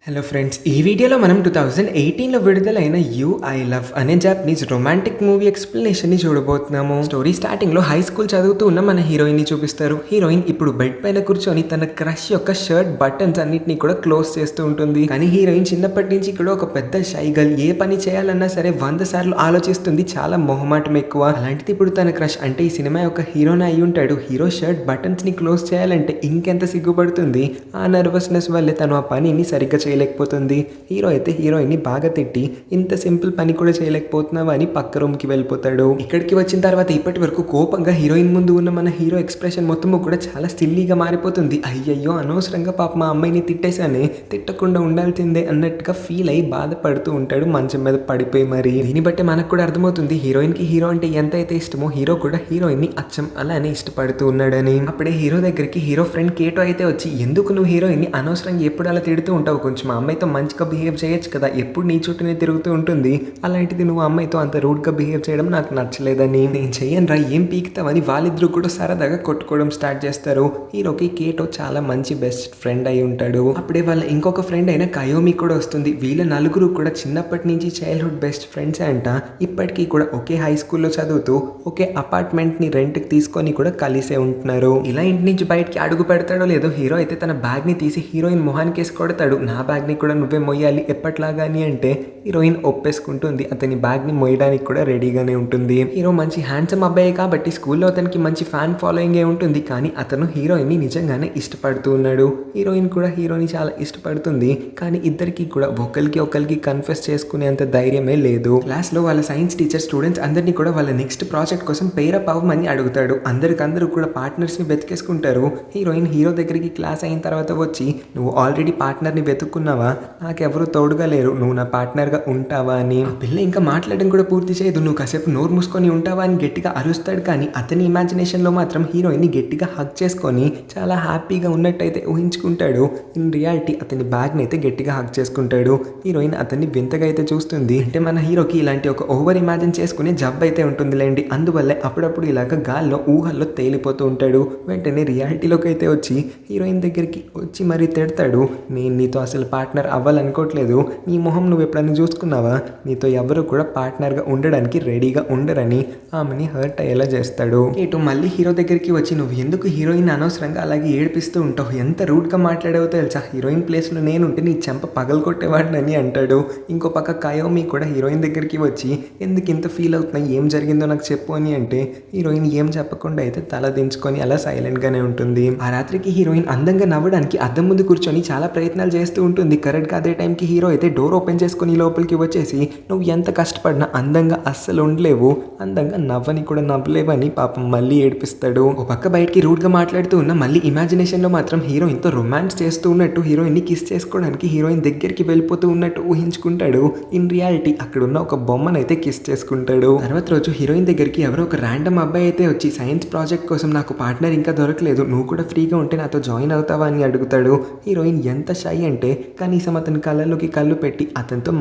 Hello friends, ఈ వీడియోలో మనం 2018లో విడుదలైన యూ ఐ లవ్ అనే జాపనీస్ రొమాంటిక్ మూవీ ఎక్స్ప్లెనేషన్ని చూడబోతున్నాము. స్టోరీ స్టార్టింగ్లో హై స్కూల్ చదువుతూ ఉన్న మన హీరోయిన్ని చూపిస్తారు. హీరోయిన్ ఇప్పుడు బెడ్ పైన కూర్చొని తన క్రష్ యొక్క షర్ట్ బటన్స్ అన్నిటిని కూడా క్లోజ్ చేస్తూ ఉంటుంది. కానీ హీరోయిన్ చిన్నప్పటి నుంచి కూడా ఒక పెద్ద షై గర్ల్. ఏ పని చేయాలన్నా సరే 100 సార్లు ఆలోచిస్తుంది. చాలా మొహమాటం ఎక్కువ. అలాంటిది ఇప్పుడు తన క్రష్ అంటే ఈ సినిమా యొక్క హీరోనే అయి ఉంటాడు. హీరో షర్ట్ బటన్స్ ని క్లోజ్ చేయాలంటే ఇంకెంత సిగ్గుపడుతుంది. ఆ నర్వస్నెస్ వల్లే తను ఆ పనిని సరిగ్గా చేయలేకపోతుంది. హీరో అయితే హీరోయిన్ ని బాగా తిట్టి ఇంత సింపుల్ పని కూడా చేయలేకపోతున్నావా అని పక్క రూమ్ కి వెళ్ళిపోతాడు. ఇక్కడికి వచ్చిన తర్వాత ఇప్పటి వరకు కోపంగా హీరోయిన్ ముందు ఉన్న మన హీరో ఎక్స్ప్రెషన్ మొత్తము కూడా చాలా సిల్లీగా మారిపోతుంది. అయ్యయ్యో, అనవసరంగా పాప మా అమ్మాయిని తిట్టేశానే, తిట్టకుండా ఉండాల్సిందే అన్నట్టుగా ఫీల్ అయ్యి బాధపడుతూ ఉంటాడు మంచం మీద పడిపోయి. మరి దీన్ని బట్టి మనకు కూడా అర్థమవుతుంది హీరోయిన్ కి హీరో అంటే ఎంత అయితే ఇష్టమో హీరో కూడా హీరోయిన్ ని అచ్చం అలానే ఇష్టపడుతూ ఉన్నాడని. అప్పుడే హీరో దగ్గరికి హీరో ఫ్రెండ్ కేటో అయితే వచ్చి, ఎందుకు నువ్వు హీరోయిన్ ని అనవసరంగా ఎప్పుడు అలా తిడుతూ ఉంటావు, కొంచెం మా అమ్మాయితో మంచిగా బిహేవ్ చేయొచ్చు కదా, ఎప్పుడు నీ చుట్టూనే తిరుగుతూ ఉంటుంది, అలాంటిది నువ్వు అమ్మాయితో అంత రూడ్ గా బిహేవ్ చేయడం నాకు నచ్చలేదని. నేను చెయ్యను రా, ఏం పీకుతావని వాళ్ళిద్దరూ కూడా సరదాగా కొట్టుకోవడం స్టార్ట్ చేస్తారు. హీరోకి కేటో చాలా మంచి బెస్ట్ ఫ్రెండ్ అయి ఉంటాడు. అప్పుడే వాళ్ళ ఇంకొక ఫ్రెండ్ అయిన కయోమి కూడా వస్తుంది. వీళ్ళ నలుగురు కూడా చిన్నప్పటి నుంచి చైల్డ్హుడ్ బెస్ట్ ఫ్రెండ్స్ అంట. ఇప్పటికీ కూడా ఒకే హై స్కూల్లో చదువుతూ ఒకే అపార్ట్మెంట్ ని రెంట్ కి తీసుకొని కూడా కలిసే ఉంటున్నారు. ఇలా ఇంటి నుంచి బయటికి అడుగు పెడతాడో లేదో హీరో అయితే తన బ్యాగ్ ని తీసి హీరోయిన్ మొహానికి వేసి కొడతాడు. నా బ్యాగ్ ని కూడా నువ్వే మొయ్యాలి ఎప్పట్లాగాని అంటే హీరోయిన్ ఒప్పేసుకుంటుంది. అతని బ్యాగ్ ని మొయ్యడానికి కూడా రెడీగానే ఉంటుంది. హీరో మంచి హ్యాండ్సమ్ అబ్బాయి కాబట్టి స్కూల్లో అతనికి మంచి ఫ్యాన్ ఫాలోయింగ్ ఏ ఉంటుంది. కానీ అతను హీరోయిన్ ని నిజంగానే ఇష్టపడుతూ ఉన్నాడు. హీరోయిన్ కూడా హీరోని చాలా ఇష్టపడుతుంది. కానీ ఇద్దరికి కూడా ఒకరికి కన్ఫెస్ చేసుకునేంత ధైర్యమే లేదు. క్లాస్ లో వాళ్ళ సైన్స్ టీచర్ స్టూడెంట్స్ అందరినీ కూడా వాళ్ళ నెక్స్ట్ ప్రాజెక్ట్ కోసం పేరప్ అవ్వమని అడుగుతాడు. అందరూ కూడా పార్ట్నర్స్ ని వెతికేసుకుంటారు. హీరోయిన్ హీరో దగ్గరికి క్లాస్ అయిన తర్వాత వచ్చి, నువ్వు ఆల్రెడీ పార్ట్నర్ ని వెతుక్కున్నావా, నాకెవరు తోడుగా లేరు, నువ్వు నా పార్ట్నర్ గా ఉంటావా అని. ఆ పిల్ల ఇంకా మాట్లాడడం కూడా పూర్తి చేయదు. నువ్వు కాసేపు నోరు మూసుకొని ఉంటావా అని గట్టిగా అరుస్తాడు. కానీ అతని ఇమాజినేషన్ లో మాత్రం హీరోయిన్ ని గట్టిగా హగ్ చేసుకొని చాలా హ్యాపీగా ఉన్నట్టయితే ఊహించుకుంటాడు. ఇన్ రియాలిటీ అతని బ్యాగ్ ని అయితే గట్టిగా హగ్ చేసుకుంటాడు. హీరోయిన్ అతన్ని వింతగా అయితే చూస్తుంది. అంటే మన హీరోకి ఇలాంటి ఒక ఓవర్ ఇమాజిన్ చేసుకునే జబ్బు అయితే ఉంటుందిలేండి. అందువల్లే అప్పుడప్పుడు ఇలాగ గాల్లో ఊహల్లో తేలిపోతూ ఉంటాడు. వెంటనే రియాలిటీలోకి అయితే వచ్చి హీరోయిన్ దగ్గరికి వచ్చి మరీ తిడతాడు. నేను నీతో అసలు పార్ట్నర్ అవ్వాలనుకోవట్లేదు, నీ మొహం నువ్వు ఎప్పుడైనా చూసుకున్నావా, నీతో ఎవరు కూడా పార్ట్నర్గా ఉండడానికి రెడీగా ఉండరని ఆమెని హర్ట్ అయ్యేలా చేస్తాడు. ఇటు మళ్ళీ హీరో దగ్గరికి వచ్చి, నువ్వు ఎందుకు హీరోయిన్ అనవసరంగా అలాగే ఏడిపిస్తూ ఉంటావు, ఎంత రూడ్గా మాట్లాడావో తెలుసా, హీరోయిన్ ప్లేస్లో నేనుంటే నీ చెంప పగలగొట్టేవాడినని అంటాడు. ఇంకో పక్క కయోమి కూడా హీరోయిన్ దగ్గరికి వచ్చి, ఎందుకు ఇంత ఫీల్ అవుతున్నాయి, ఏం జరిగిందో నాకు చెప్పు అని అంటే హీరోయిన్ ఏం చెప్పకుండా అయితే తల దించుకొని అలా సైలెంట్గానే ఉంటుంది. ఆ రాత్రికి హీరోయిన్ అందంగా నవ్వడానికి అద్దం ముందు కూర్చొని చాలా ప్రయత్నాలు చేస్తూ ఉంటుంది. కరెక్ట్గా అదే టైంకి హీరో అయితే డోర్ ఓపెన్ చేసుకుని లోపలికి వచ్చేసి, నువ్వు ఎంత కష్టపడినా అందంగా అస్సలు ఉండలేవు, అందంగా నవ్వని కూడా నవ్వలేవని పాపం మళ్ళీ ఏడిపిస్తాడు. ఒక పక్క బయటికి రూడ్గా మాట్లాడుతూ ఉన్న మళ్ళీ ఇమాజినేషన్లో మాత్రం హీరోయిన్తో రొమాన్స్ చేస్తూ ఉన్నట్టు హీరోయిన్ని కిస్ చేసుకోవడానికి హీరోయిన్ దగ్గరికి వెళ్ళిపోతూ ఉన్నట్టు ఊహించుకుంటాడు. ఇన్ రియాలిటీ అక్కడ ఉన్న ఒక బొమ్మనైతే కిస్ చేసుకుంటాడు. తర్వాత రోజు హీరోయిన్ దగ్గరికి ఎవరో ఒక ర్యాండమ్ అబ్బాయి అయితే వచ్చి, సైన్స్ ప్రాజెక్ట్ కోసం నాకు పార్ట్నర్ ఇంకా దొరకలేదు, నువ్వు కూడా ఫ్రీగా ఉంటే నాతో జాయిన్ అవుతావా అని అడుగుతాడు. హీరోయిన్ ఎంత షై అంటే కనీసం అతని కళ్ళలోకి కళ్ళు పెట్టి అతనితో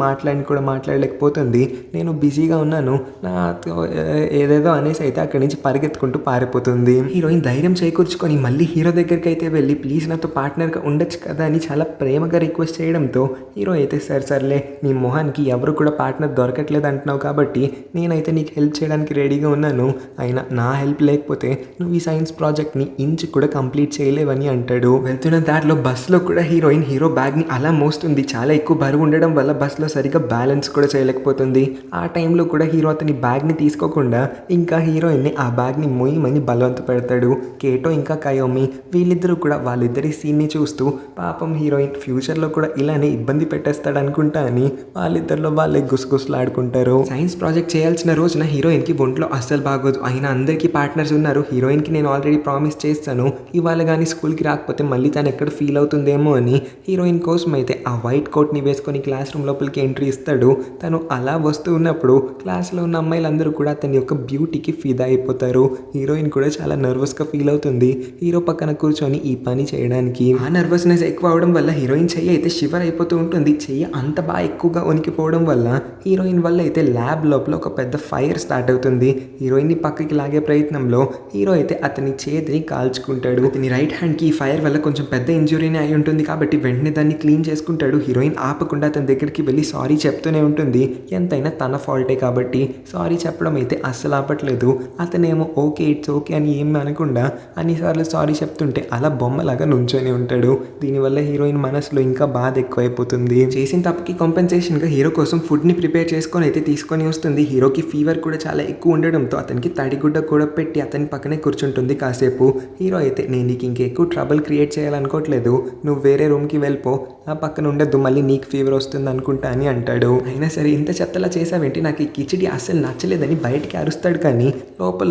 కూడా మాట్లాడలేకపోతుంది. నేను బిజీగా ఉన్నాను, నాతో ఏదేదో అనేసి అయితే అక్కడి నుంచి పరిగెత్తుకుంటూ పారిపోతుంది. హీరోయిన్ ధైర్యం చేకూర్చుకొని మళ్ళీ హీరో దగ్గరికి అయితే వెళ్ళి, ప్లీజ్ నాతో పార్ట్నర్గా ఉండొచ్చు కదా అని చాలా ప్రేమగా రిక్వెస్ట్ చేయడంతో హీరో అయితే సర్లే నీ మొహానికి ఎవరు కూడా పార్ట్నర్ దొరకట్లేదు అంటున్నావు కాబట్టి నేనైతే నీకు హెల్ప్ చేయడానికి రెడీగా ఉన్నాను, అయినా నా హెల్ప్ లేకపోతే నువ్వు ఈ సైన్స్ ప్రాజెక్ట్ని ఇంచు కూడా కంప్లీట్ చేయలేవని అంటాడు. వెళ్తున్న దారిలో బస్సులో కూడా హీరోయిన్ హీరో బ్యాగ్ని అలా మోస్తుంది. చాలా ఎక్కువ బరువు ఉండడం వల్ల బస్సులో సరిగ్గా బ్యాలెన్స్ కూడా చేయలేకపోతుంది. ఆ టైంలో కూడా హీరో అతని బ్యాగ్ని తీసుకోకుండా ఇంకా హీరోయిన్ని ఆ బ్యాగ్ని మోయమని బలవంత పెడతాడు. కేటో ఇంకా కయోమి వీళ్ళిద్దరూ కూడా వాళ్ళిద్దరి సీన్ని చూస్తూ, పాపం హీరోయిన్ ఫ్యూచర్లో కూడా ఇలానే ఇబ్బంది పెట్టేస్తాడు అనుకుంటా అని వాళ్ళిద్దరిలో వాళ్ళే గుసగుసలాడుకుంటారు. సైన్స్ ప్రాజెక్ట్ చేయాల్సిన రోజున హీరోయిన్కి ఒంట్లో అస్సలు బాగోదు. అయినా అందరికీ పార్ట్నర్స్ ఉన్నారు, హీరోయిన్కి నేను ఆల్రెడీ ప్రామిస్ చేస్తాను, ఇవాళ కానీ స్కూల్కి రాకపోతే మళ్ళీ తను ఎక్కడ ఫీల్ అవుతుందేమో అని హీరోయిన్ కోసం అయితే ఆ వైట్ కోట్ని వేసుకొని క్లాస్ రూమ్ లోపలికి ఎంట్రీ ఇస్తాడు. తను అలా వస్తూ ఉన్నప్పుడు క్లాస్లో ఉన్న అమ్మాయిలందరూ కూడా అతని యొక్క బ్యూటీకి ఫిదా అయిపోతారు. హీరోయిన్ కూడా చాలా నర్వస్గా ఫీల్ అవుతుంది హీరో పక్కన కూర్చొని ఈ పని చేయడానికి. ఆ నర్వస్నెస్ ఎక్కువ అవడం వల్ల హీరోయిన్ చెయ్యి అయితే షివర్ అయిపోతూ ఉంటుంది. చెయ్యి అంత బాగా ఎక్కువగా వణికిపోవడం వల్ల హీరోయిన్ వల్ల అయితే ల్యాబ్ లోపల ఒక పెద్ద ఫైర్ స్టార్ట్ అవుతుంది. హీరోయిన్ని పక్కకి లాగే ప్రయత్నంలో హీరో అయితే అతని చేతిని కాల్చుకుంటాడు. అతని రైట్ హ్యాండ్కి ఈ ఫైర్ వల్ల కొంచెం పెద్ద ఇంజురీనే అయి ఉంటుంది కాబట్టి వెంటనే దాన్ని క్లీన్ క్లీన్ చేసుకుంటాడు. హీరోయిన్ ఆపకుండా అతని దగ్గరికి వెళ్ళి సారీ చెప్తూనే ఉంటుంది. ఎంతైనా తన ఫాల్టే కాబట్టి సారీ చెప్పడం అయితే అస్సలు ఆపట్లేదు. అతనేమో ఓకే ఇట్స్ ఓకే అని ఏమి అనకుండా అన్నిసార్లు సారీ చెప్తుంటే అలా బొమ్మలాగా నుంచొని ఉంటాడు. దీనివల్ల హీరోయిన్ మనసులో ఇంకా బాధ ఎక్కువైపోతుంది. చేసిన తప్పుకి కాంపెన్సేషన్గా హీరో కోసం ఫుడ్ని ప్రిపేర్ చేసుకొని అయితే తీసుకొని వస్తుంది. హీరోకి ఫీవర్ కూడా చాలా ఎక్కువ ఉండడంతో అతనికి తడిగుడ్డ కూడా పెట్టి అతని పక్కనే కూర్చుంటుంది కాసేపు. హీరో అయితే నేను నీకు ఇంకెక్కువ ట్రబుల్ క్రియేట్ చేయాలనుకోవట్లేదు, నువ్వు వేరే రూమ్కి వెళ్ళిపో, నా పక్కన ఉండద్దు, మళ్ళీ నీకు ఫీవర్ వస్తుంది అనుకుంటా అని అంటాడు. అయినా సరే ఇంత చెత్తలా చేసావేంటి, నాకు ఈ కిచిడి అస్సలు నచ్చలేదని బయటికి అరుస్తాడు. కానీ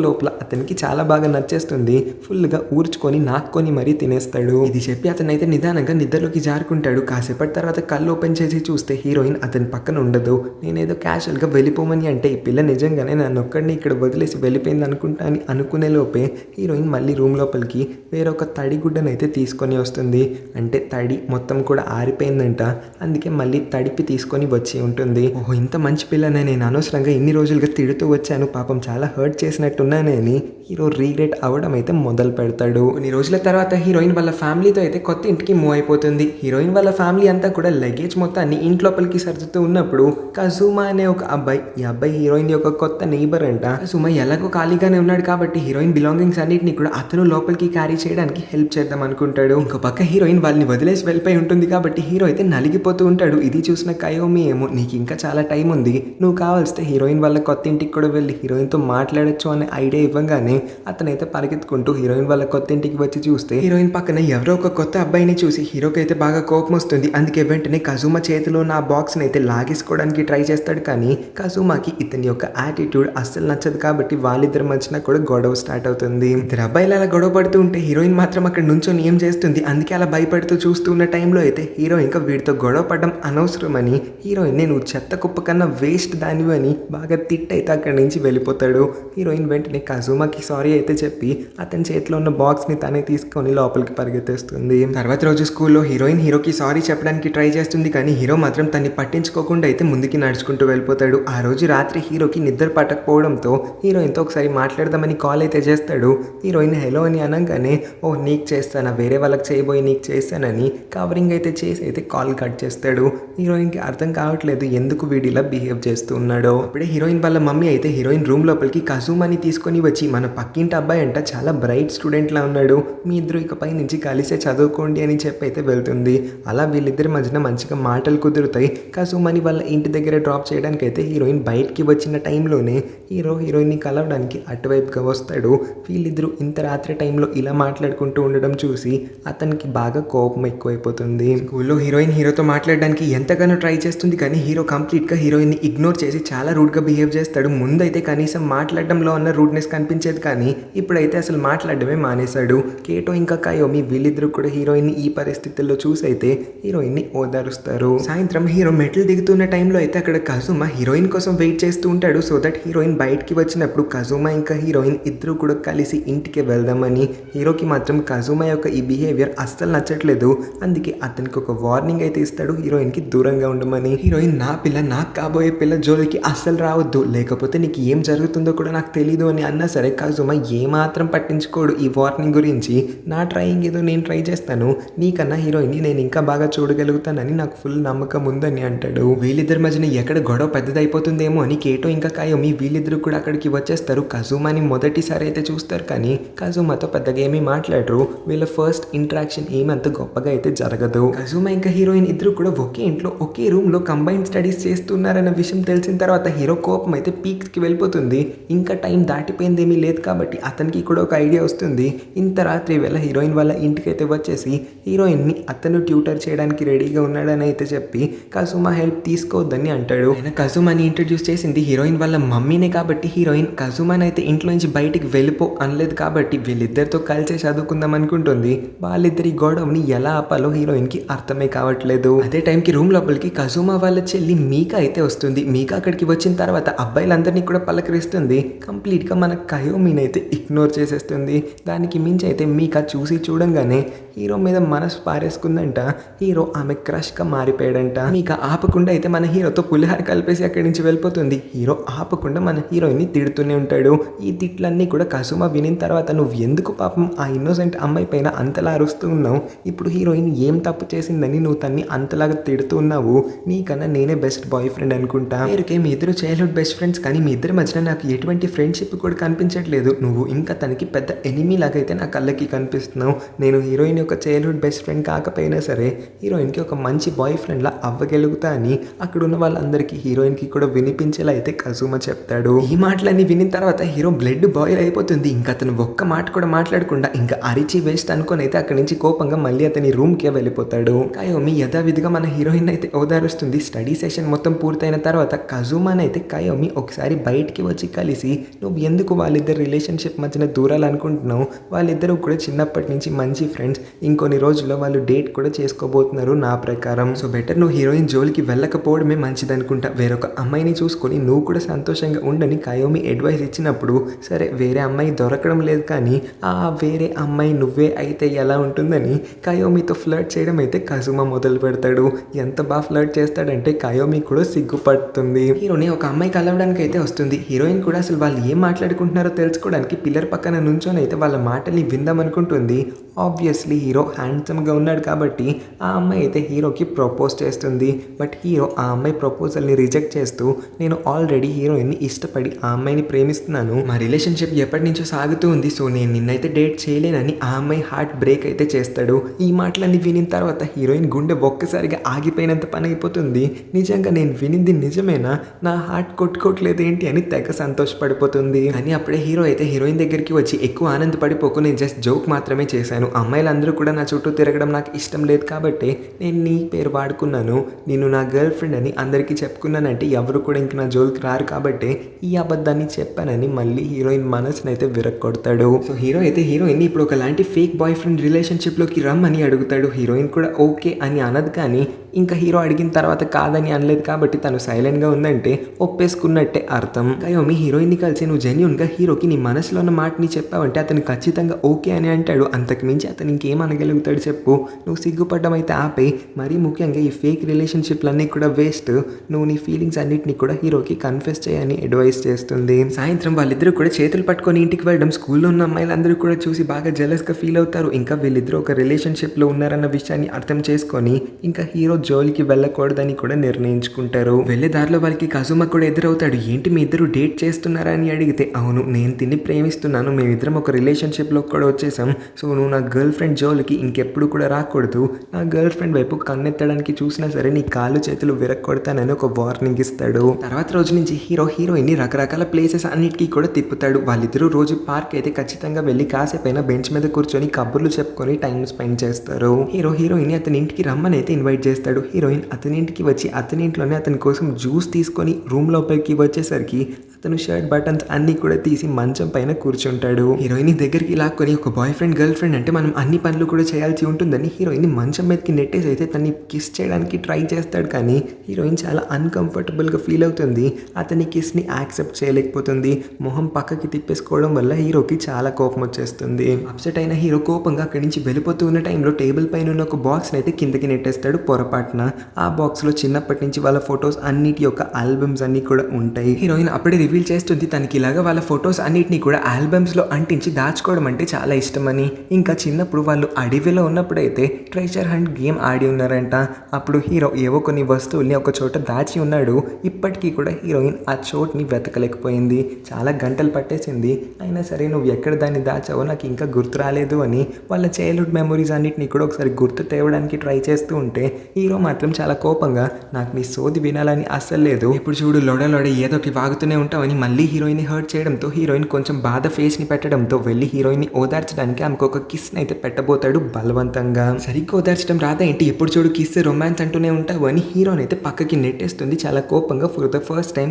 లోపల అతనికి చాలా బాగా నచ్చేస్తుంది. ఫుల్గా ఊర్చుకొని నాక్కొని మరీ తినేస్తాడు. ఇది చెప్పి అతనైతే నిదానంగా నిద్రలోకి జారుకుంటాడు. కాసేపటి తర్వాత కళ్ళు ఓపెన్ చేసి చూస్తే హీరోయిన్ అతని పక్కన ఉండదు. నేనేదో క్యాజువల్గా వెళ్ళిపోమని అంటే ఈ పిల్ల నిజంగానే నన్ను ఒక్కడిని ఇక్కడ వదిలేసి వెళ్ళిపోయింది అనుకుంటా అని అనుకునే లోపే హీరోయిన్ మళ్ళీ రూమ్ లోపలికి వేరొక తడిగుడ్డనైతే తీసుకొని వస్తుంది. అంటే తడి మొత్తం కూడా ఆరిపోయిందంట, అందుకే మళ్ళీ తడిపి తీసుకొని వచ్చి ఉంటుంది. ఓహో ఇంత మంచి పిల్లనే, నేను అనవసరంగా ఇన్ని రోజులుగా తిడుతూ వచ్చాను, పాపం చాలా హర్ట్ చేసినట్టున్నానే అని హీరో రీగ్రెట్ అవ్వడం అయితే మొదలు పెడతాడు. కొన్ని రోజుల తర్వాత హీరోయిన్ వాళ్ళ ఫ్యామిలీతో అయితే కొత్త ఇంటికి మూవ్ అయిపోతుంది. హీరోయిన్ వాళ్ళ ఫ్యామిలీ అంతా కూడా లగేజ్ మొత్తాన్ని ఇంట్లోపలికి సర్దుతూ ఉన్నప్పుడు కజూమా అనే ఒక అబ్బాయి, ఈ అబ్బాయి హీరోయిన్ యొక్క కొత్త నైబర్ అంట. కజూమా ఎలాగో ఖాళీగానే ఉన్నాడు కాబట్టి హీరోయిన్ బిలాంగింగ్స్ అన్నిటిని కూడా అతను లోపలికి క్యారీ చేయడానికి హెల్ప్ చేద్దాం అనుకుంటాడు. ఇంకో పక్క హీరోయిన్ వాళ్ళని వదిలేసి వెళ్ళిపోయి ఉంటుంది కాబట్టి హీరో అయితే నలిగిపోతూ ఉంటాడు. ఇది చూసిన కయోమి ఏమో నీకు ఇంకా చాలా టైం ఉంది, నువ్వు కావాల్స్తే హీరోయిన్ వాళ్ళ కొత్త ఇంటికి కూడా వెళ్ళి హీరోయిన్తో మాట్లాడొచ్చు అనే ఐడియా ఇవ్వగానే అతనైతే పరిగెత్తుకుంటూ హీరోయిన్ వాళ్ళ కొత్త ఇంటికి వచ్చి చూస్తే హీరోయిన్ పక్కన ఎవరో ఒక కొత్త అబ్బాయిని చూసి హీరోకి అయితే బాగా కోపం వస్తుంది. అందుకే వెంటనే కజూమా చేతిలో ఉన్న ఆ బాక్స్ని అయితే లాగేసుకోవడానికి ట్రై చేస్తాడు. కానీ కజూమాకి ఇతని యొక్క యాటిట్యూడ్ అస్సలు నచ్చదు కాబట్టి వాళ్ళిద్దరి మధ్యన కూడా గొడవ స్టార్ట్ అవుతుంది. ఇద్దరు అబ్బాయిలు అలా గొడవ పడుతూ ఉంటే హీరోయిన్ మాత్రం అక్కడ నుంచొని ఏం చేస్తుంది, అందుకే అలా భయపడుతూ చూస్తూ ఉన్న టైంలో అయితే హీరో ఇంకా వీడితో గొడవ పడడం అనవసరమని హీరోయిన్ నువ్వు చెత్త కుప్ప కన్నా వేస్ట్ దానివి అని బాగా తిట్టయితే అక్కడి నుంచి వెళ్ళిపోతాడు. హీరోయిన్ వెంటనే కజూమాకి సారీ అయితే చెప్పి అతని చేతిలో ఉన్న బాక్స్ని తనే తీసుకొని లోపలికి పరిగెత్తేస్తుంది. తర్వాత రోజు స్కూల్లో హీరోయిన్ హీరోకి సారీ చెప్పడానికి ట్రై చేస్తుంది. కానీ హీరో మాత్రం తన్ని పట్టించుకోకుండా అయితే ముందుకి నడుచుకుంటూ వెళ్ళిపోతాడు. ఆ రోజు రాత్రి హీరోకి నిద్ర పట్టకపోవడంతో హీరోయిన్తో ఒకసారి మాట్లాడదామని కాల్ అయితే చేస్తాడు. హీరోయిన్ హలో అని అనగానే ఓ నీకు చేస్తానా, వేరే వాళ్ళకి చేయబోయి నీకు చేస్తానని కవరింగ్ అయితే చేసి అయితే కాల్ కట్ చేస్తాడు. హీరోయిన్కి అర్థం కావట్లేదు ఎందుకు వీడిలా బిహేవ్ చేస్తూ ఉన్నాడో. అప్పుడే హీరోయిన్ వాళ్ళ మమ్మీ అయితే హీరోయిన్ రూమ్ లోపలికి కజూమాని తీసుకొని వచ్చి మన పక్కింటి అబ్బాయి అంట చాలా బ్రైట్ స్టూడెంట్ లా ఉన్నాడు, మీ ఇద్దరు ఇకపై నుంచి కలిసే చదువుకోండి అని చెప్పి అయితే వెళ్తుంది. అలా వీళ్ళిద్దరి మధ్యన మంచిగా మాటలు కుదురుతాయి. కజూమాని వాళ్ళ ఇంటి దగ్గర డ్రాప్ చేయడానికి అయితే హీరోయిన్ బయటికి వచ్చిన టైంలోనే హీరోయిన్ని కలవడానికి అటువైపుగా వస్తాడు. వీళ్ళిద్దరూ ఇంత రాత్రి టైంలో ఇలా మాట్లాడుకుంటూ ఉండడం చూసి అతనికి బాగా కోపం ఎక్కువైపోతుంది. స్కూల్లో హీరోయిన్ హీరోతో మాట్లాడడానికి ఎంతగానో ట్రై చేస్తుంది. కానీ హీరో కంప్లీట్గా హీరోయిన్ని ఇగ్నోర్ చేసి చాలా రూడ్గా బిహేవ్ చేస్తాడు. ముందైతే కనీసం మాట్లాడడంలో ఉన్న రూడ్నెస్ కనిపించేది కానీ ఇప్పుడైతే అసలు మాట్లాడడమే మానేశాడు. కేటో ఇంకా కయోమి వీళ్ళిద్దరూ కూడా హీరోయిన్ని ఈ పరిస్థితుల్లో చూసైతే హీరోయిన్ని ఓదారుస్తారు. సాయంత్రం హీరో మెట్లు దిగుతున్న టైంలో అయితే అక్కడ కజూమా హీరోయిన్ కోసం వెయిట్ చేస్తూ ఉంటాడు. సో దట్ హీరోయిన్ బయటికి వచ్చినప్పుడు కజూమా ఇంకా హీరోయిన్ ఇద్దరు కూడా కలిసి ఇంటికి వెళ్దామని. హీరోకి మాత్రం కజూమా యొక్క ఈ బిహేవియర్ అస్సలు నచ్చట్లేదు. అందుకే అతనికి ఒక వార్నింగ్ అయితే ఇస్తాడు, హీరోయిన్కి దూరంగా ఉండమని. హీరోయిన్ నా పిల్ల, నాకు కాబోయే పిల్ల జోలికి అస్సలు రావద్దు, లేకపోతే నీకు ఏం జరుగుతుందో కూడా నాకు తెలీదు అని అన్నా సరే కజూమా ఏమాత్రం పట్టించుకోడు ఈ వార్నింగ్ గురించి. నా ట్రైయింగ్ ఏదో నేను ట్రై చేస్తాను, నీకన్నా హీరోయిన్ని నేను ఇంకా బాగా చూడగలుగుతానని నాకు ఫుల్ నమ్మకం ఉందని అంటాడు. వీళ్ళిద్దరి మధ్యన ఎక్కడ గొడవ పెద్దదైపోతుందేమో అని కేటో ఇంకా కయోమి వీళ్ళిద్దరు కూడా అక్కడికి వచ్చేస్తారు. కజూమాని మొదటిసారి అయితే చూస్తారు కానీ కజూమాతో పెద్దగా ఏమీ మాట్లాడరు. వీళ్ళ ఫస్ట్ ఇంటరాక్షన్ ఏమంత గొప్పగా అయితే జరగదు. కజూమా ఇంకా హీరోయిన్ ఇద్దరు కూడా ఒకే ఇంట్లో ఒకే రూమ్ లో కంబైన్ స్టడీస్ చేస్తున్నారన్న విషయం తెలిసిన తర్వాత హీరో కోపం అయితే పీక్స్ కి వెళ్ళిపోతుంది. ఇంకా టైం దాటిపోయిందేమీ లేదు కాబట్టి అతనికి కూడా ఒక ఐడియా వస్తుంది. ఇంత రాత్రి వేళ హీరోయిన్ వాళ్ళ ఇంటికి అయితే వచ్చేసి హీరోయిన్ ని అతను ట్యూటర్ చేయడానికి రెడీగా ఉన్నాడని అయితే చెప్పి కజూమా హెల్ప్ తీసుకోవద్దని అంటాడు. ఆయన కజూమాని ఇంట్రడ్యూస్ చేసింది హీరోయిన్ వాళ్ళ మమ్మీనే కాబట్టి హీరోయిన్ కజూమాని అయితే ఇంట్లో నుంచి బయటికి వెళ్ళిపో అనలేదు కాబట్టి వీళ్ళిద్దరితో కలిసే చదువుకుందాం అనుకుంటుంది. వాళ్ళిద్దరి గొడవని ఎలా ఆపాలో హీరోయిన్ కి అర్థమే కావట్లేదు. అదే టైంకి రూమ్ లోపలికి కజూమా వాళ్ళ చెల్లి మీకా అయితే వస్తుంది. మీకా అక్కడికి వచ్చిన తర్వాత అబ్బాయిలందరినీ కూడా పలకరిస్తుంది. కంప్లీట్ గా మన కయోమిని అయితే ఇగ్నోర్ చేసేస్తుంది. దానికి మించి అయితే మీకా చూసి చూడంగానే హీరో మీద మనసు పారేసుకుందంట. హీరో ఆమె క్రష్గా మారిపోయాడంట. ఇక ఆపకుండా అయితే మన హీరోతో పులిహార కలిపేసి అక్కడి నుంచి వెళ్ళిపోతుంది. హీరో ఆపకుండా మన హీరోయిన్ని తిడుతూనే ఉంటాడు. ఈ తిట్లన్నీ కూడా కసుమ వినిన తర్వాత నువ్వు ఎందుకు పాపం ఆ ఇన్నోసెంట్ అమ్మాయి పైన అంతలా అరుస్తూ ఉన్నావు, ఇప్పుడు హీరోయిన్ ఏం తప్పు చేసిందని నువ్వు తన్ని అంతలాగా తిడుతూ ఉన్నావు, నీకన్నా నేనే బెస్ట్ బాయ్ ఫ్రెండ్ అనుకుంటా, పేరుకే మీ ఇద్దరు చైల్డ్హుడ్ బెస్ట్ ఫ్రెండ్స్ కానీ మీ ఇద్దరి మధ్యన నాకు ఎటువంటి ఫ్రెండ్షిప్ కూడా కనిపించట్లేదు, నువ్వు ఇంకా తనకి పెద్ద ఎనిమీ లాగైతే నా కళ్ళకి కనిపిస్తున్నావు, నేను హీరోయిన్ యొక్క చైల్డ్హుడ్ బెస్ట్ ఫ్రెండ్ కాకపోయినా సరే హీరోయిన్కి ఒక మంచి బాయ్ ఫ్రెండ్లా అవ్వగలుగుతా అని అక్కడ ఉన్న వాళ్ళందరికీ హీరోయిన్కి కూడా వినిపించేలా అయితే కసుమ చెప్తాడు. ఈ మాటలన్నీ వినిన తర్వాత హీరో బ్లడ్ బాయిల్ అయిపోతుంది. ఇంకా అతను ఒక్క మాట కూడా మాట్లాడకుండా ఇంకా అరిచి వేస్ట్ అనుకొని అయితే అక్కడి నుంచి కోపంగా మళ్ళీ అతని రూమ్కే వెళ్ళిపోతాడు. కయోమి యథావిధిగా మన హీరోయిన్ అయితే ఓదారుస్తుంది. స్టడీ సెషన్ మొత్తం పూర్తయిన తర్వాత కజుమాన్ అయితే కయోమి ఒకసారి బయటికి వచ్చి కలిసి నువ్వు ఎందుకు వాళ్ళిద్దరు రిలేషన్షిప్ మధ్యన దూరాలు అనుకుంటున్నావు, వాళ్ళిద్దరూ కూడా చిన్నప్పటి నుంచి మంచి ఫ్రెండ్స్, ఇంకొన్ని రోజుల్లో వాళ్ళు డేట్ కూడా చేసుకోబోతున్నారు నా ప్రకారం, సో బెటర్ నువ్వు హీరోయిన్ జోలికి వెళ్ళకపోవడమే మంచిది అనుకుంటా, వేరొక అమ్మాయిని చూసుకొని నువ్వు కూడా సంతోషంగా ఉండని కయోమి అడ్వైస్ ఇచ్చినప్పుడు సరే వేరే అమ్మాయి దొరకడం లేదు కానీ ఆ వేరే అమ్మాయి నువ్వే అయితే ఎలా ఉంటుందని కయోమితో ఫ్లర్ట్ చేయడం అయితే కజుమా మొదలు పెడతాడు. ఎంత బాగా ఫ్లర్ట్ చేస్తాడంటే కయోమి కూడా సిగ్గుపడుతుంది. హీరోని ఒక అమ్మాయి కలవడానికి అయితే వస్తుంది. హీరోయిన్ కూడా అసలు వాళ్ళు ఏం మాట్లాడుకుంటున్నారో తెలుసుకోవడానికి పిల్లర్ పక్కన నుంచొని అయితే వాళ్ళ మాటల్ని విందామనుకుంటుంది. ఆబ్వియస్లీ హీరో హ్యాండ్సమ్గా ఉన్నాడు కాబట్టి ఆ అమ్మాయి అయితే హీరోకి ప్రపోజ్ చేస్తుంది. బట్ హీరో ఆ అమ్మాయి ప్రపోజల్ని రిజెక్ట్ చేస్తూ నేను ఆల్రెడీ హీరోయిన్ని ఇష్టపడి ఆ అమ్మాయిని ప్రేమిస్తున్నాను, మా రిలేషన్షిప్ ఎప్పటి నుంచో సాగుతూ ఉంది, సో నేను నిన్నైతే డేట్ చేయలేనని ఆ అమ్మాయి హార్ట్ బ్రేక్ అయితే చేస్తాడు. ఈ మాటలన్నీ వినిన తర్వాత హీరోయిన్ గుండె ఒక్కసారిగా ఆగిపోయినంత పని అయిపోతుంది. నిజంగా నేను వినింది నిజమేనా, నా హార్ట్ కొట్టుకోవట్లేదు ఏంటి అని తెగ సంతోషపడిపోతుంది. కానీ అప్పుడే హీరో అయితే హీరోయిన్ దగ్గరికి వచ్చి ఎక్కువ ఆనందపడిపోకు, నేను జస్ట్ జోక్ మాత్రమే చేశాను, అమ్మాయిలందరూ కూడా నా చుట్టూ తిరగడం నాకు ఇష్టం లేదు కాబట్టి నేను నీ పేరు వాడుకున్నాను, నేను నా గర్ల్ ఫ్రెండ్ అని అందరికీ చెప్పుకున్నానంటే ఎవరు కూడా ఇంక నా జోలికి రారు కాబట్టి ఈ అబద్ధాన్ని చెప్పానని మళ్ళీ హీరోయిన్ మనసుని అయితే విరక్కొడతాడు. సో హీరో అయితే హీరోయిన్ ఇప్పుడు ఒకలాంటి ఫేక్ బాయ్ ఫ్రెండ్ రిలేషన్షిప్లోకి రమ్మని అడుగుతాడు. హీరోయిన్ కూడా ఓకే అని అనదు కానీ ఇంకా హీరో అడిగిన తర్వాత కాదని అనలేదు కాబట్టి తను సైలెంట్గా ఉందంటే ఒప్పేసుకున్నట్టే అర్థం. కయోమి హీరోయిన్ని కలిసి నువ్వు జెన్యూన్గా హీరోకి నీ మనసులో ఉన్న మాటని చెప్పావంటే అతను ఖచ్చితంగా ఓకే అని అంటాడు, అంతకు మించి అతను ఇంకేం అనగలుగుతాడు చెప్పు, నువ్వు సిగ్గుపడ్డం అయితే ఆపే, మరీ ముఖ్యంగా ఈ ఫేక్ రిలేషన్షిప్లన్నీ కూడా వేస్ట్, నువ్వు నీ ఫీలింగ్స్ అన్నిటిని కూడా హీరోకి కన్ఫెస్ చేయని అడ్వైస్ చేస్తుంది. సాయంత్రం వాళ్ళిద్దరూ కూడా చేతులు పట్టుకొని ఇంటికి వెళ్ళడం స్కూల్లో ఉన్న అమ్మాయిలందరూ కూడా చూసి బాగా జెలస్గా ఫీల్ అవుతారు. ఇంకా వీళ్ళిద్దరూ ఒక రిలేషన్షిప్లో ఉన్నారన్న విషయాన్ని అర్థం చేసుకొని ఇంకా హీరో జోలికి వెళ్ళకూడదని కూడా నిర్ణయించుకుంటారు. వెళ్ళే దారిలో వాళ్ళకి కజుమా కూడా ఎదురవుతాడు. ఏంటి మీ ఇద్దరు డేట్ చేస్తున్నారా అని అడిగితే అవును నేను తిని ప్రేమిస్తున్నాను, మేమిద్దరం ఒక రిలేషన్షిప్లో కూడా వచ్చేసాం, సో నువ్వు నా గర్ల్ ఫ్రెండ్ జోలికి ఇంకెప్పుడు కూడా రాకూడదు, నా గర్ల్ ఫ్రెండ్ వైపు కన్నెత్తడానికి చూసినా సరే నీ కాళ్ళు చేతులు విరక్కొడతానని ఒక వార్నింగ్ ఇస్తాడు. తర్వాత రోజు నుంచి హీరో హీరోయిన్ని రకరకాల ప్లేసెస్ అన్నిటికీ కూడా తిప్పుతాడు. వాళ్ళిద్దరూ రోజు పార్క్ అయితే ఖచ్చితంగా వెళ్ళి కాసేపైన బెంచ్ మీద కూర్చొని కబుర్లు చెప్పుకొని టైం స్పెండ్ చేస్తారు. హీరో హీరోయిన్ అతని ఇంటికి రమ్మని అయితే ఇన్వైట్ చేస్తాడు. హీరోయిన్ అతని ఇంటికి వచ్చి అతని ఇంట్లోనే అతని కోసం జ్యూస్ తీసుకొని రూమ్ లోపలికి వచ్చేసరికి అతను షర్ట్ బటన్స్ అన్ని కూడా తీసి మంచం పైన కూర్చుంటాడు. హీరోయిన్ దగ్గరికి లాక్కొని ఒక బాయ్ ఫ్రెండ్ గర్ల్ ఫ్రెండ్ అంటే మనం అన్ని పనులు కూడా చేయాల్సి ఉంటుందని హీరోయిన్ మంచం మీదకి నెట్టేసి అయితే తన్ని కిస్ చేయడానికి ట్రై చేస్తాడు కానీ హీరోయిన్ చాలా అన్కంఫర్టబుల్గా ఫీల్ అవుతుంది. అతని కిస్ని యాక్సెప్ట్ చేయలేకపోతుంది. మొహం పక్కకి తిప్పేసుకోవడం వల్ల హీరోకి చాలా కోపం వచ్చేస్తుంది. అప్సెట్ అయిన హీరో కోపంగా అక్కడి నుంచి వెళ్ళిపోతూ ఉన్న టైంలో టేబుల్ పైన ఉన్న ఒక బాక్స్ని అయితే కిందకి నెట్టేస్తాడు పొరపాటున. ఆ బాక్స్లో చిన్నప్పటి నుంచి వాళ్ళ ఫొటోస్ అన్నిటి యొక్క ఆల్బమ్స్ అన్ని కూడా ఉంటాయి. హీరోయిన్ అప్పుడే రివీల్ చేస్తుంది తనకి ఇలాగా వాళ్ళ ఫొటోస్ అన్నిటిని కూడా ఆల్బమ్స్లో అంటించి దాచుకోవడం అంటే చాలా ఇష్టమని. ఇంకా చిన్నప్పుడు వాళ్ళు అడవిలో ఉన్నప్పుడైతే ట్రెజర్ హంట్ గేమ్ ఆడి ఉన్నారంట. అప్పుడు హీరో ఏవో కొన్ని వస్తువుల్ని ఒక చోట దాచి ఉన్నాడు. ఇప్పటికీ కూడా హీరోయిన్ ఆ చోటుని వెతకలేకపోయింది. చాలా గంటలు పట్టేసింది. అయినా సరే నువ్వు ఎక్కడ దాన్ని దాచావో నాకు ఇంకా గుర్తు రాలేదు అని వాళ్ళ చైల్డ్హుడ్ మెమరీస్ అన్నిటిని కూడా ఒకసారి గుర్తు తేవడానికి ట్రై చేస్తూ ఉంటే హీరో మాత్రం చాలా కోపంగా నాకు నీ సోది వినాలని అస్సలు లేదు, ఇప్పుడు చూడు లొడ ఏదో ఒకటి వాగుతూనే ఉంటావని మళ్ళీ హీరోయిన్ని హర్ట్ చేయడంతో హీరోయిన్ కొంచెం బాధ ఫేస్ని పెట్టడంతో వెళ్ళి హీరోయిన్ని ఓదార్చడానికి ఆమెకు ఒక కిస్ని అయితే పెట్టబోతాడు బలవంతంగా. సరిగ్గా ఓదార్చడం రాదా ఏంటి, ఎప్పుడు చూడు కిస్ రొమాన్స్ అంటూనే ఉంటావు అని హీరోయిన్ అయితే పక్కకి నెట్టేస్తుంది చాలా కోపంగా. ఫర్ ద ఫస్ట్ టైం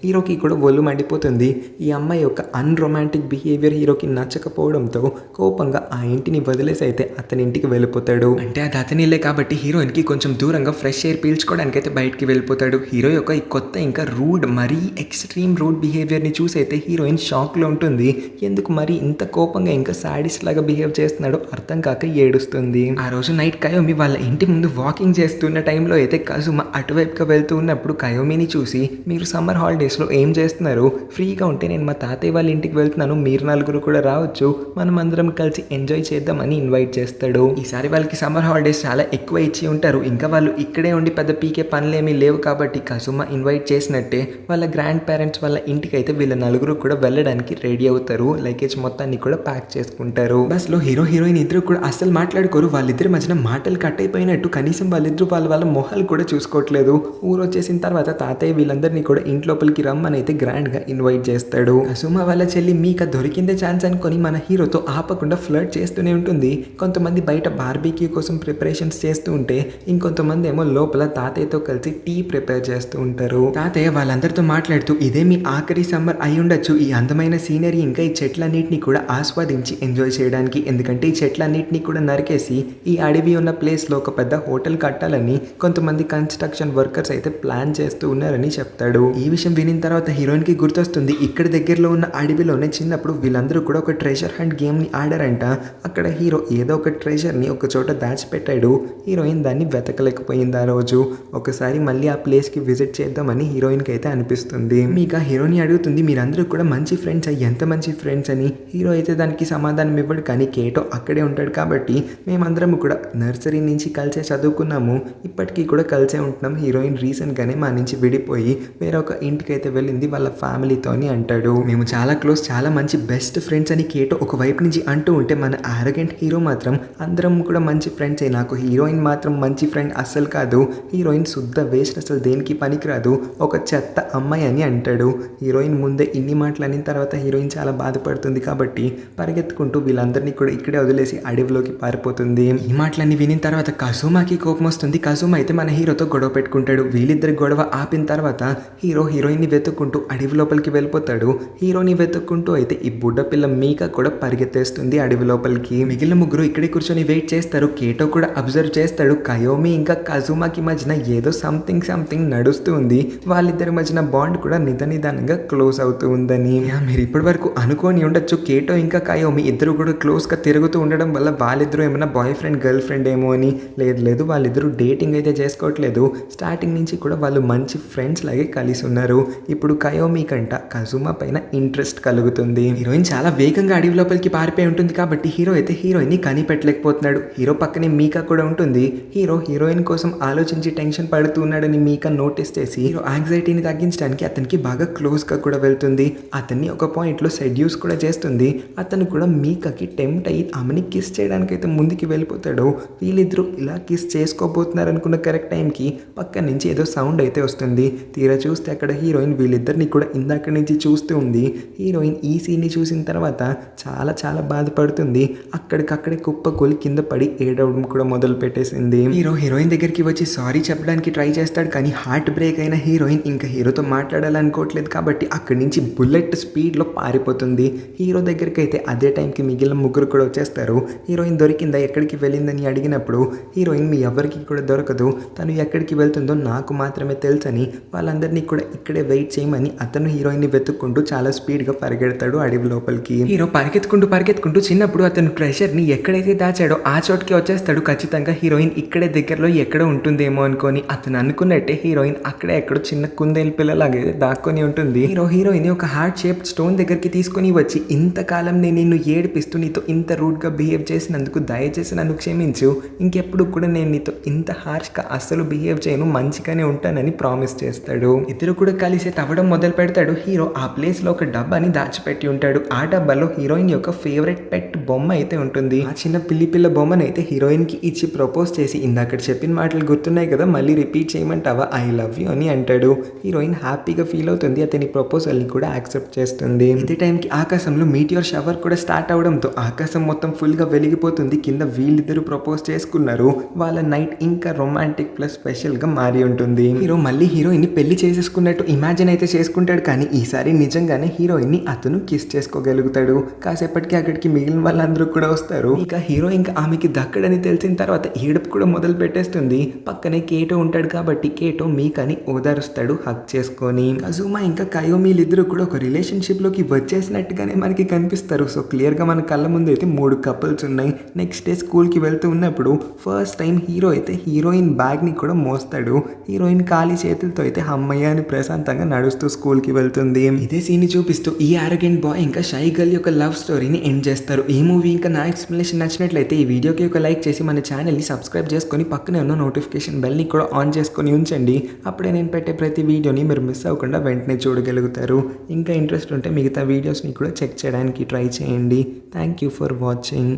హీరోకి కూడా ఒళ్ళు మండిపోతుంది. ఈ అమ్మాయి యొక్క అన్రొమాంటిక్ బిహేవియర్ హీరోకి నచ్చకపోవడంతో కోపంగా ఆ ఇంటిని వదిలేసి అయితే అతని ఇంటికి వెళ్ళిపోతాడు. అంటే అది అతని ఇల్లే కాబట్టి హీరోయిన్కి కొంచెం దూరంగా ఫ్రెష్ ఎయిర్ పీల్చుకోవడానికి అయితే బయటికి వెళ్ళిపోతాడు. హీరో యొక్క ఈ కొత్త ఇంకా రూడ్ మరీ ఎక్స్ట్రీమ్ రూడ్ బిహేవియర్ని చూసి అయితే హీరోయిన్ షాక్లో ఉంటుంది. ఎందుకు మరి ఇంత కోపంగా ఇంకా సాడిస్ట్ లాగా బిహేవ్ చేస్తున్నాడో అర్థం కాక ఏడుస్తుంది. ఆ రోజు నైట్ కయోమి వాళ్ళ ఇంటి ముందు వాకింగ్ చేస్తున్న టైంలో అయితే కజుమా అటువైపుగా వెళ్తూ ఉన్నప్పుడు కయోమిని చూసి, మీరు సమ్మర్ హాలిడేస్లో ఏం చేస్తున్నారు? ఫ్రీగా ఉంటే నేను మా తాతయ్య వాళ్ళ ఇంటికి వెళ్తున్నాను, మీరు నలుగురు కూడా రావచ్చు, మనం అందరం కలిసి ఎంజాయ్ చేద్దామని ఇన్వైట్ చేస్తాడు. ఈసారి వాళ్ళకి సమ్మర్ హాలిడేస్ చాలా ఎక్కువ ఇచ్చి ఉంటారు. ఇంకా వాళ్ళు ఇక్కడే ఉండి పెద్ద పీకే పనులేమీ లేవు కాబట్టి కజుమా ఇన్వైట్ చేసినట్టే వాళ్ళ గ్రాండ్ పేరెంట్స్ వాళ్ళ ఇంటికి అయితే వీళ్ళ నలుగురు కూడా వెళ్ళడానికి రెడీ అవుతారు. లగేజ్ మొత్తాన్ని కూడా ప్యాక్ చేసుకుంటారు. బస్లో హీరో హీరోయిన్ ఇద్దరు కూడా అస్సలు మాట్లాడుకోరు. వాళ్ళిద్దరి మధ్యన మాటలు కట్ అయిపోయినట్టు కనీసం వాళ్ళిద్దరు వాళ్ళ మొహాలు కూడా చూసుకోవట్లేదు. ఊరు వచ్చేసిన తర్వాత తాతయ్య వీళ్ళందరినీ కూడా ఇంట్లోపలికి రమ్మని అయితే గ్రాండ్ గా ఇన్వైట్ చేస్తాడు. కసుమా వాళ్ళ చెల్లి మీక దొరికిందే ఛాన్స్ అనుకొని మన హీరోతో ఆపకుండా ఫ్లర్ట్ చేస్తూనే ఉంటుంది. కొంతమంది బయట బార్బీక్యూ కోసం ప్రిపరేషన్స్ చేస్తూ ఉంటే ఇంకొంతమంది ఏమో లోపల తాతయ్యతో కలిసి టీ ప్రిపేర్ చేస్తూ ఉంటారు. తాతయ్య వాళ్ళందరితో మాట్లాడుతూ, ఇదే మీ ఆఖరి సమ్మర్ అయి ఉండొచ్చు, ఈ అందమైన సీనరీ ఇంకా ఈ చెట్లన్నింటినీ కూడా ఆస్వాదించి ఎంజాయ్ చేయడానికి. ఎందుకంటే ఈ చెట్లన్నింటినీ కూడా నరికేసి ఈ అడవి ఉన్న ప్లేస్ లో ఒక పెద్ద హోటల్ కట్టాలని కొంతమంది కన్స్ట్రక్షన్ వర్కర్స్ అయితే ప్లాన్ చేస్తూ ఉన్నారని చెప్తాడు. ఈ విషయం వినిన తర్వాత హీరోయిన్ కి గుర్తొస్తుంది, ఇక్కడ దగ్గరలో ఉన్న అడవిలోనే చిన్నప్పుడు వీళ్ళందరూ కూడా ఒక ట్రెజర్ హంట్ గేమ్ ని ఆడారంట. అక్కడ హీరో ఏదో ఒక ట్రెజర్ ని ఒక చోట దాచిపెట్టాడు. హీరోయిన్ దాన్ని వెతకలేకపోయింది. ఆ రోజు ఒకసారి మళ్ళీ ఆ ప్లేస్ కి విజిట్ చేద్దామని హీరోయిన్ కి అయితే అనిపిస్తుంది. మీక హీరోని అడుగుతుంది, మీరందరూ కూడా మంచి ఫ్రెండ్స్, ఎంత మంచి ఫ్రెండ్స్ అని. హీరో అయితే దానికి సమాధానం ఇవ్వడు. కానీ కేటో అక్కడే ఉంటాడు కాబట్టి మేమందరం కూడా నర్సరీ నుంచి కలిసే చదువుకున్నాము, ఇప్పటికీ కూడా కలిసే ఉంటున్నాం. హీరోయిన్ రీసెంట్ గానే మా నుంచి విడిపోయి వేరొక ఇంటికి అయితే వెళ్ళింది వాళ్ళ ఫ్యామిలీతో అని అంటాడు. మేము చాలా క్లోజ్, చాలా మంచి బెస్ట్ ఫ్రెండ్స్ అని కేటో ఒక వైపు నుంచి అంటూ ఉంటే మన ఆరోగెంట్ హీరో మాత్రం అందరం కూడా మంచి ఫ్రెండ్సే, నాకు హీరోయిన్ మాత్రం మంచి ఫ్రెండ్ అస్సలు కాదు, హీరోయిన్ శుద్ధ వేస్ట్, అసలు దేనికి పనికిరాదు, ఒక చెత్త అమ్మాయి అని అంటాడు. హీరోయిన్ ముందే ఇన్ని మాటలు అనిన తర్వాత హీరోయిన్ చాలా బాధపడుతుంది కాబట్టి పరిగెత్తుకుంటూ వీళ్ళందరినీ కూడా ఇక్కడే వదిలేసి అడవిలోకి పారిపోతుంది. ఈ మాటలన్నీ వినిన తర్వాత కసుమాకి కోపం వస్తుంది. కసుమా అయితే మన హీరోతో గొడవ పెట్టుకుంటాడు. వీళ్ళిద్దరి గొడవ ఆపిన తర్వాత హీరో హీరోయిన్ ని వెతుక్కుంటూ అడవి లోపలికి వెళ్ళిపోతాడు. హీరోని వెతుక్కుంటూ అయితే ఈ బుడ్డ పిల్ల మీక కూడా పరిగెత్తేస్తుంది అడవి లోపలికి. మిగిలిన ముగ్గురు ఇక్కడే కూర్చొని వెయిట్ చేస్తారు. కేటో కూడా అబ్జర్వ్ చేస్తాడు. కయోమి ఇంకా కజుమాకి మధ్యన ఏదో సంథింగ్ నడుస్తూ ఉంది. వాళ్ళిద్దరి మధ్యన బాండ్ కూడా నిదానంగా క్లోజ్ అవుతూ ఉందని. మీరు ఇప్పటి వరకు అనుకోని ఉండొచ్చు, కేటో ఇంకా కయోమి ఇద్దరు కూడా క్లోజ్ గా తిరుగుతూ ఉండడం వల్ల వాళ్ళిద్దరూ ఏమైనా బాయ్ ఫ్రెండ్ గర్ల్ ఫ్రెండ్ ఏమో అని. లేదు, వాళ్ళిద్దరూ డేటింగ్ అయితే చేసుకోవట్లేదు. స్టార్టింగ్ నుంచి కూడా వాళ్ళు మంచి ఫ్రెండ్స్ లాగే కలిసి ఉన్నారు. ఇప్పుడు కయోమి కంట కజుమా పైన ఇంట్రెస్ట్ కలుగుతుంది. హీరోయిన్ చాలా వేగంగా అడవి లోపలికి పారిపోయి ఉంటుంది కాబట్టి హీరో అయితే హీరోయిన్ ని కనిపెట్టలేకపోతున్నాడు. హీరో పక్కనే మీకా కూడా ఉంటుంది. హీరో హీరోయిన్ కోసం ఆలోచించి టెన్షన్ పడుతూ ఉన్నాడని మీకా నోటీస్ చేసి హీరో యాంగ్జైటీని తగ్గించడానికి అతనికి బాగా క్లోజ్ గా కూడా వెళ్తుంది. అతన్ని ఒక పాయింట్ లో సెడ్యూస్ కూడా చేస్తుంది. అతను కూడా మీకాకి టెంప్ట్ అయ్యి ఆమెని కిస్ చేయడానికి అయితే ముందుకి వెళ్ళిపోతాడు. వీళ్ళిద్దరూ ఇలా కిస్ చేసుకోబోతున్నారు అనుకున్న కరెక్ట్ టైంకి పక్క నుంచి ఏదో సౌండ్ అయితే వస్తుంది. తీరా చూస్తే అక్కడ హీరోయిన్ వీళ్ళిద్దరిని కూడా ఇందాక నుంచి చూస్తూ ఉంది. హీరోయిన్ ఈ సీన్ ని చూసిన తర్వాత చాలా బాధపడుతుంది. అక్కడికక్కడే కుప్పకూలి కింద పడి ఏడవడం కూడా మొదలు పెట్టేసింది. హీరో హీరోయిన్ దగ్గరికి వచ్చి సారీ చెప్పడానికి ట్రై చేస్తాడు. కానీ హార్ట్ బ్రేక్ అయిన హీరోయిన్ ఇంకా హీరోతో మాట్లాడాలనుకోవట్లేదు కాబట్టి అక్కడి నుంచి బుల్లెట్ స్పీడ్ లో పారిపోతుంది. హీరో దగ్గరికి అయితే అదే టైంకి మిగిలిన ముగ్గురు కూడా వచ్చేస్తారు. హీరోయిన్ దొరికిందా, ఎక్కడికి వెళ్ళిందని అడిగినప్పుడు హీరోయిన్ మీ ఎవరికి కూడా దొరకదు, తను ఎక్కడికి వెళ్తుందో నాకు మాత్రమే తెలుసని వాళ్ళందరినీ కూడా ఇక్కడే వెయిట్ చేయమని అతను హీరోయిన్ ని వెతుక్కుంటూ చాలా స్పీడ్ గా పరిగెడతాడు అడవి లోపలికి. హీరో పరిగెత్తుకుంటూ చిన్నప్పుడు అతను ట్రెషర్ ని ఎక్కడైతే దాచాడో ఆ చోటుకి వచ్చేస్తాడు. ఖచ్చితంగా హీరోయిన్ ఇక్కడే దగ్గరలో ఎక్కడ ఉంటుందేమో అనుకొని అతను అనుకున్నట్టే హీరోయిన్ అక్కడే ఎక్కడో చిన్న కుందేలు పిల్లలాగే దాక్కొని ఉంటుంది. హీరోయిన్ ఒక హార్ట్ షేప్ స్టోన్ దగ్గరికి తీసుకొని వచ్చి, ఇంతకాలం నేను నిన్ను ఏడిపిస్తూ నీతో ఇంత రూడ్ గా బిహేవ్ చేసినందుకు దయచేసి నన్ను క్షమించు, ఇంకెప్పుడు కూడా నేను నీతో ఇంత హార్ష్ గా అస్సలు బిహేవ్ చేయను, మంచిగానే ఉంటానని ప్రామిస్ చేస్తాడు. ఇద్దరు కూడా కలిసి తవ్వడం మొదలు పెడతాడు. హీరో ఆ ప్లేస్ లో ఒక డబ్బాని దాచిపెట్టి ఉంటాడు. ఆ డబ్బాలో హీరోయిన్ యొక్క ఫేవరెట్ పెట్ బొమ్మ అయితే ఉంటుంది. ఆ చిన్న పిల్ల బొమ్మను అయితే హీరోయిన్ కి ఇచ్చి ప్రపోజ్ చేసి, ఇందాక చెప్పిన మాటలు గుర్తున్నాయి కదా, మళ్ళీ రిపీట్ చేయమంటావా, ఐ లవ్ యూ అని అంటాడు. హీరోయిన్ హ్యాపీగా ఫీల్ అవుతుంది. అతని ప్రపోజల్ ని కూడా యాక్సెప్ట్ చేస్తుంది. ఇదే టైంకి ఆకాశంలో మీటియోర్ షవర్ కూడా స్టార్ట్ అవడంతో ఆకాశం మొత్తం ఫుల్ గా వెలిగిపోతుంది. కింద వీళ్ళిద్దరు ప్రపోజ్ చేసుకున్నారు. వాళ్ళ నైట్ ఇంకా రొమాంటిక్ ప్లస్ స్పెషల్ గా మారి ఉంటుంది. హీరో మళ్ళీ హీరోయిన్ ని పెళ్లి చేసేసుకున్నట్టు ఇమాజిన్ అయితే చేసుకుంటాడు. కానీ ఈసారి నిజంగానే హీరోయిన్ ని అతను కిస్ చేసుకోగలుగుతాడు. కాసేపటికి అక్కడికి మిగిలిన వాళ్ళందరూ కూడా వస్తారు. ఇక హీరో ఇంకా ఆమెకి దక్కడని తెలిసిన తర్వాత ఏడుపు కూడా మొదలు పెట్టేస్తుంది. పక్కనే కేటో ఉంటాడు కాబట్టి కేటో మీకని ఓదారుస్తాడు హక్ చేసుకొని. కజుమా ఇంకా కయోమీలిద్దరూ కూడా ఒక రిలేషన్షిప్లోకి వచ్చేసినట్టుగానే మనకి కనిపిస్తారు. సో క్లియర్గా మన కళ్ళ ముందు అయితే 3 కపుల్స్ ఉన్నాయి. నెక్స్ట్ డే స్కూల్కి వెళ్తూ ఉన్నప్పుడు ఫస్ట్ టైం హీరో అయితే హీరోయిన్ బ్యాగ్ని కూడా మోస్తాడు. హీరోయిన్ ఖాళీ చేతులతో అయితే అమ్మయ్య అని ప్రశాంతంగా నడుస్తూ స్కూల్కి వెళ్తుంది. ఇదే సీన్ చూపిస్తూ ఈ ఆరోగెంట్ బాయ్ ఇంకా షై గర్ల్ యొక్క లవ్ స్టోరీని ఎండ్ చేస్తారు. ఈ మూవీ ఇంకా నా ఎక్స్ప్లెనేషన్ నచ్చినట్లయితే ఈ వీడియోకి ఒక లైక్ చేసి మన ఛానల్ని సబ్స్క్రైబ్ చేసుకొని పక్కనే ఉన్న నోటిఫికేషన్ బెల్ని కూడా ఆన్ చేసుకొని ఉంచండి. అప్పుడే నేను పెట్టే ప్రతి వీడియోని మీరు మిస్ అవ్వకుండా వెంటనే చూడగలుగుతారు. ఇంకా ఇంట్రెస్ట్ ఉంటే మిగతా వీడియోస్ని కూడా చెక్ చేయడానికి ట్రై చేయండి. Thank you for watching.